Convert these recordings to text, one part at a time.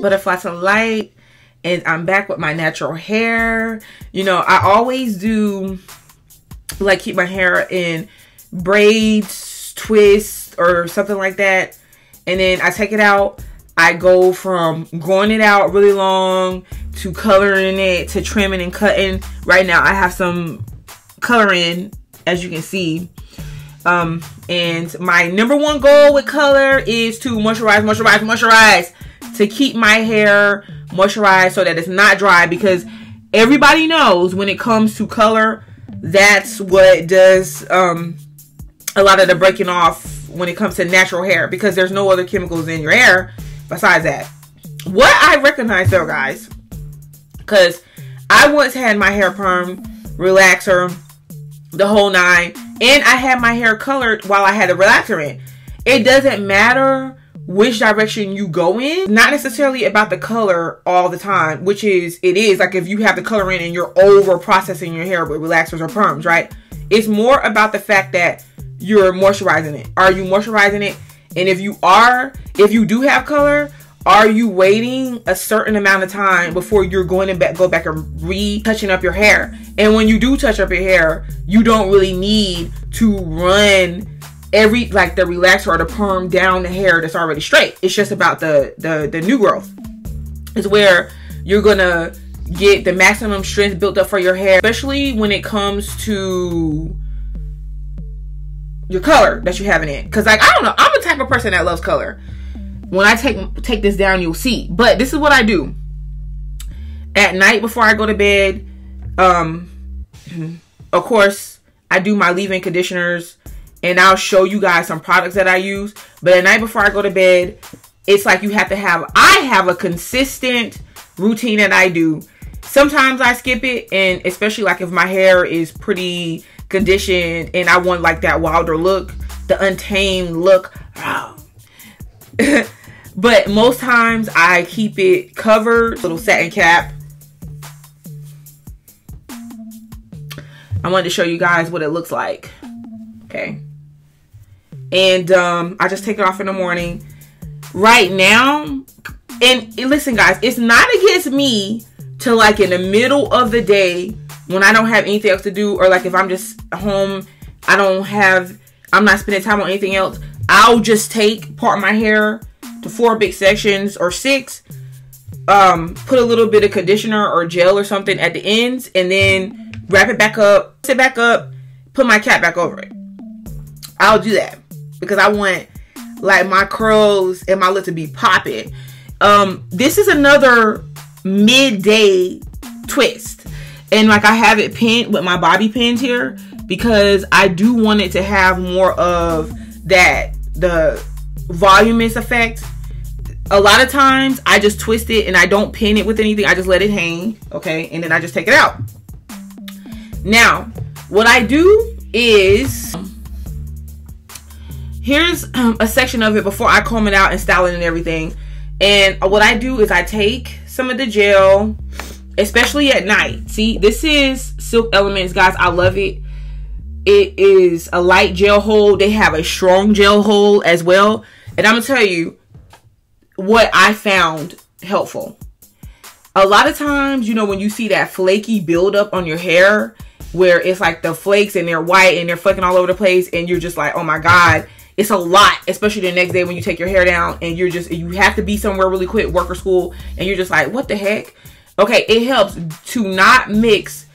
Butterfly to light, and I'm back with my natural hair. You know, I always do like keep my hair in braids, twists, or something like that, and then I take it out. I go from growing it out really long to coloring it to trimming and cutting. Right now I have some coloring, as you can see. And my number one goal with color is to moisturize, to keep my hair moisturized so that it's not dry, because everybody knows when it comes to color, that's what does a lot of the breaking off when it comes to natural hair, because there's no other chemicals in your hair besides that. What I recognize though, guys, because I once had my hair perm, relaxer, the whole nine, and I had my hair colored while I had a relaxer in. It doesn't matter which direction you go in, not necessarily about the color all the time, which is, it is like if you have the color in and you're over processing your hair with relaxers or perms, right? It's more about the fact that you're moisturizing it. Are you moisturizing it? And if you are, if you do have color, are you waiting a certain amount of time before you're going to go back and retouching up your hair? And when you do touch up your hair, you don't really need to run like the relaxer or the perm down the hair that's already straight. It's just about the new growth. It's where you're gonna get the maximum strength built up for your hair, especially when it comes to your color that you have in it. Because, like, I don't know, I'm the type of person that loves color. When I take this down, you'll see. But this is what I do at night before I go to bed. Of course, I do my leave-in conditioners, and I'll show you guys some products that I use. But at night before I go to bed, it's like you have to have, I have a consistent routine that I do. Sometimes I skip it, and especially like if my hair is pretty conditioned and I want like that wilder look, the untamed look. But most times I keep it covered. Little satin cap. I wanted to show you guys what it looks like. Okay. And I just take it off in the morning. Right now, and listen guys, it's not against me to, like, in the middle of the day when I don't have anything else to do, or like if I'm just home, I'm not spending time on anything else, I'll just take part of my hair to 4 big sections or 6, put a little bit of conditioner or gel or something at the ends, and then wrap it back up, sit back up, put my cap back over it. I'll do that because I want, like, my curls and my lip to be popping. This is another midday twist, and like I have it pinned with my bobby pins here because I do want it to have more of that, the voluminous effect. A lot of times I just twist it and I don't pin it with anything. I just let it hang, okay, and then I just take it out. Now what I do is, here's a section of it before I comb it out and style it and everything. And what I do is I take some of the gel, especially at night. See, this is Silk Elements, guys. I love it. It is a light gel hold. They have a strong gel hold as well. And I'm going to tell you what I found helpful. A lot of times, you know, when you see that flaky buildup on your hair, where it's like the flakes and they're white and they're flecking all over the place, and you're just like, oh my God, it's a lot, especially the next day when you take your hair down and you have to be somewhere really quick, work or school, and you're just like, what the heck? Okay, it helps to not mix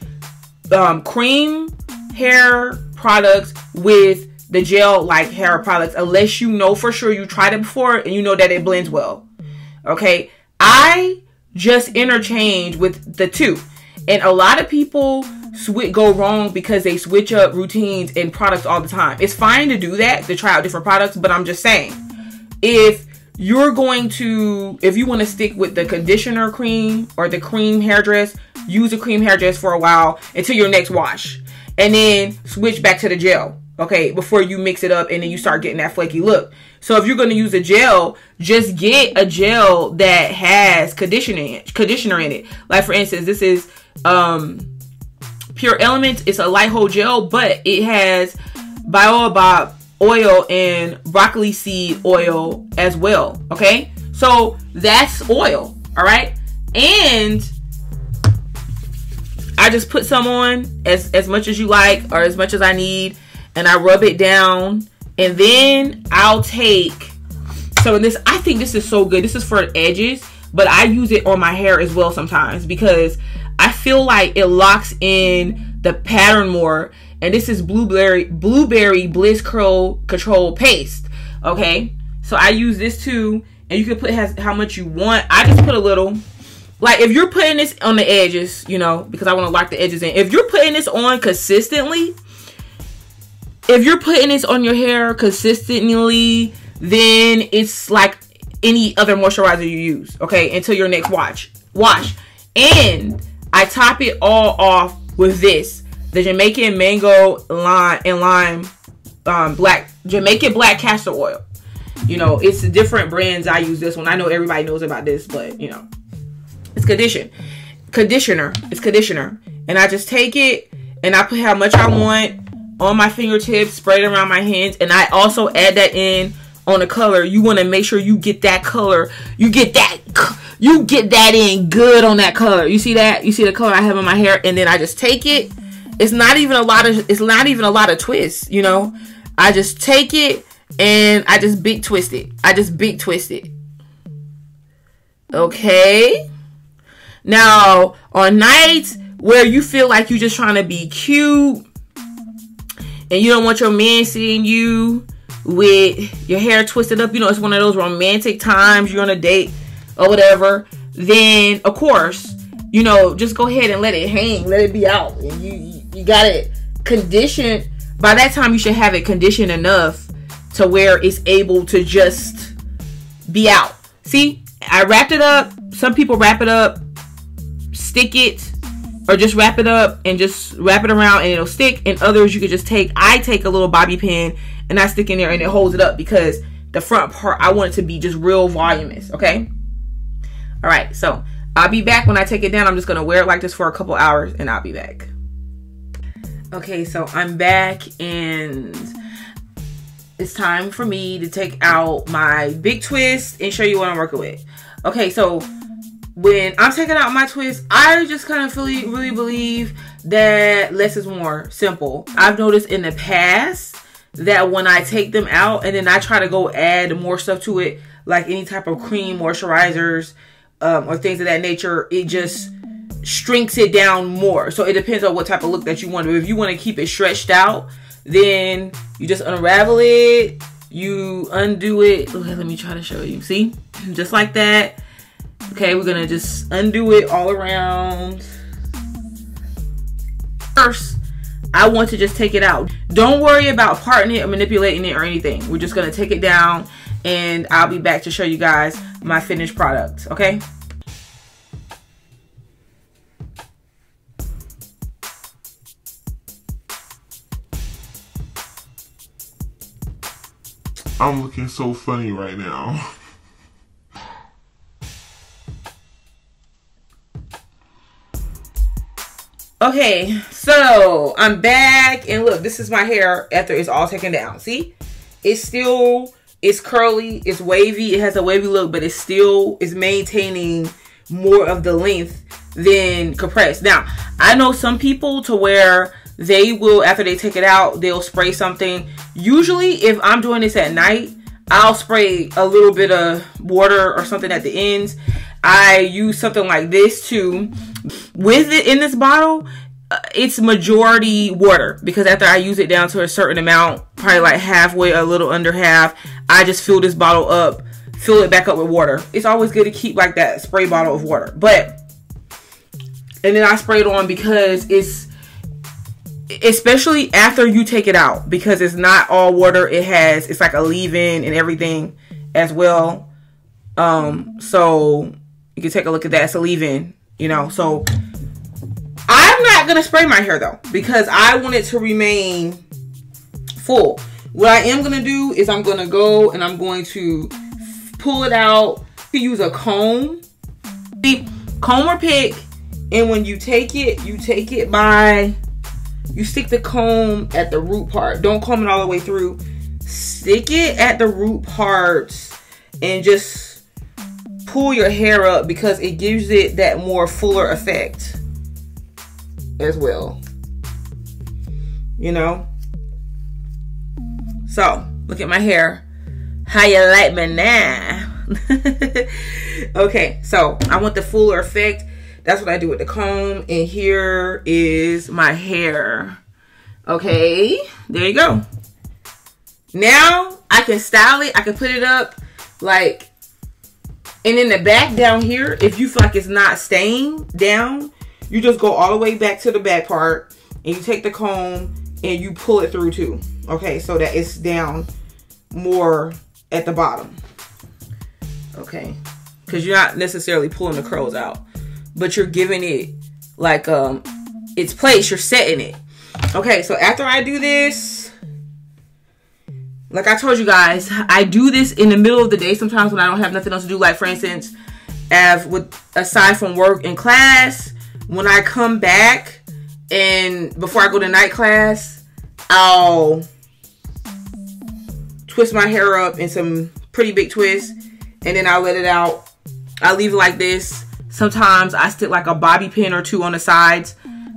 cream hair products with the gel like hair products, unless you know for sure, you tried it before and you know that it blends well. Okay, I just interchange with the two, and a lot of people go wrong because they switch up routines and products all the time. It's fine to do that, to try out different products, but I'm just saying, if you want to stick with the conditioner cream or the cream hairdress, use the cream hairdress for a while until your next wash, and then switch back to the gel, okay, before you mix it up and then you start getting that flaky look. So if you're going to use a gel, just get a gel that has conditioner in it. Like, for instance, this is Pure Elements. It's a light hold gel, but it has baobab oil and broccoli seed oil as well. Okay, so that's oil. All right, and I just put some on as much as you like or as much as I need, and I rub it down, and then I'll take some of this. I think this is so good. This is for the edges, but I use it on my hair as well sometimes because I feel like it locks in the pattern more. And this is blueberry bliss curl control paste. Okay, so I use this too, and you can put how much you want. I just put a little. Like if you're putting this on the edges, you know, because I want to lock the edges in. If you're putting this on consistently, if you're putting this on your hair consistently, then it's like any other moisturizer you use, okay, until your next wash. And I top it all off with this, the Jamaican mango lime Jamaican black castor oil. You know, it's different brands. I use this one. I know everybody knows about this, but you know, it's conditioner. It's conditioner. And I just take it and I put how much I want on my fingertips, spread it around my hands, and I also add that in on the color. You want to make sure you get that color. You get that in good on that color. You see that? You see the color I have in my hair, and then I just take it. It's not even a lot of twists, you know. I just take it and I just big twist it. Okay. Now, on nights where you feel like you're just trying to be cute and you don't want your man seeing you with your hair twisted up, you know, it's one of those romantic times, you're on a date or whatever, then of course, you know, just go ahead and let it hang, let it be out. And you got it conditioned. By that time, you should have it conditioned enough to where it's able to just be out. See, I wrapped it up. Some people wrap it up, stick it, or just wrap it up and just wrap it around and it'll stick. And others you could just I take a little bobby pin and I stick in there and it holds it up because the front part, I want it to be just real voluminous, okay? All right, so I'll be back when I take it down. I'm just going to wear it like this for a couple hours and I'll be back. Okay, so I'm back and it's time for me to take out my big twist and show you what I'm working with. Okay, so when I'm taking out my twist, I just kind of really believe that less is more. Simple. I've noticed in the past that when I take them out and then I try to go add more stuff to it, like any type of cream, moisturizers, or things of that nature, it just shrinks it down more. So it depends on what type of look that you want. If you want to keep it stretched out, then you just unravel it, you undo it. Okay, let me try to show you. See? Just like that. Okay, we're gonna just undo it all around. First, I want to just take it out. Don't worry about parting it or manipulating it or anything. We're just gonna take it down and I'll be back to show you guys my finished product, okay? I'm looking so funny right now. Okay, so I'm back and look, this is my hair after it's all taken down. See? It's curly, it's wavy, it has a wavy look, but it still is maintaining more of the length than compressed. Now, I know some people to where they will, after they take it out, they'll spray something. Usually, if I'm doing this at night, I'll spray a little bit of water or something at the ends. I use something like this too. With it in this bottle, it's majority water because after I use it down to a certain amount, probably like halfway, a little under half, I just fill this bottle up, fill it back up with water. It's always good to keep like that spray bottle of water. And then I spray it on because it's, especially after you take it out, because it's not all water. It's like a leave-in and everything as well. So you can take a look at that. It's a leave-in, you know. So I'm not going to spray my hair though, because I want it to remain full. What I am going to do is I'm going to go and I'm going to pull it out. You use a comb. See, comb or pick. And when you take it by, you stick the comb at the root part. Don't comb it all the way through. stick it at the root parts and just pull your hair up, because it gives it that more fuller effect as well, you know. So look at my hair. How you like me now? Okay, so I want the fuller effect. That's what I do with the comb. And here is my hair. Okay, there you go. Now I can style it. I can put it up like, and in the back down here, if you feel like it's not staying down, you just go all the way back to the back part and you take the comb and you pull it through too. Okay, so that it's down more at the bottom. Okay, because you're not necessarily pulling the curls out, but you're giving it like its place. You're setting it. Okay, so after I do this, like I told you guys, I do this in the middle of the day sometimes when I don't have nothing else to do. Like for instance, aside from work and class, when I come back and before I go to night class, I'll twist my hair up in some pretty big twists, and then I'll let it out. I leave it like this. Sometimes I stick like a bobby pin or two on the sides.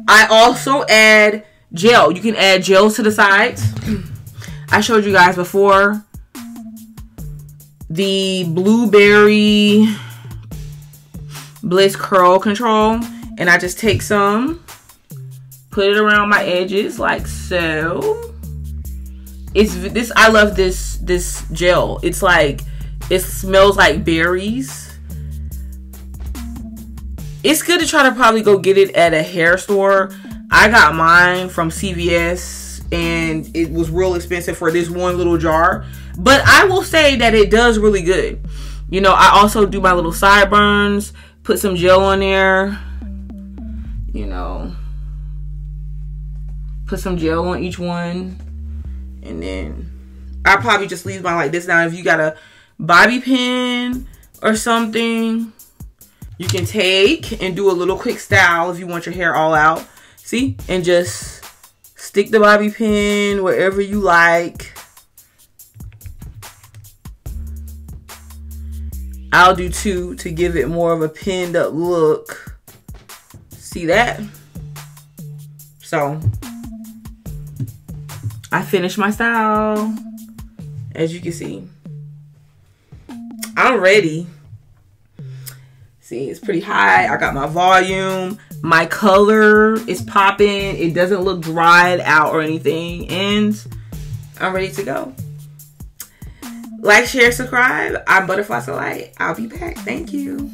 I also add gel. You can add gels to the sides. I showed you guys before the Blueberry Bliss Curl Control, and I just take some, put it around my edges like so. It's this. I love this gel. It's like, it smells like berries. It's good to try to probably go get it at a hair store. I got mine from CVS and it was real expensive for this one little jar, but I will say that it does really good. You know, I also do my little sideburns, put some gel on there, you know, put some gel on each one, and then I probably just leave mine like this. Now if you got a bobby pin or something, you can take and do a little quick style if you want your hair all out. See? And just stick the bobby pin wherever you like. I'll do two to give it more of a pinned up look. See that? So I finished my style, as you can see. I'm ready. See, it's pretty high. I got my volume. My color is popping. It doesn't look dried out or anything. And I'm ready to go. Like, share, subscribe. I'm Butterfly Light. I'll be back. Thank you.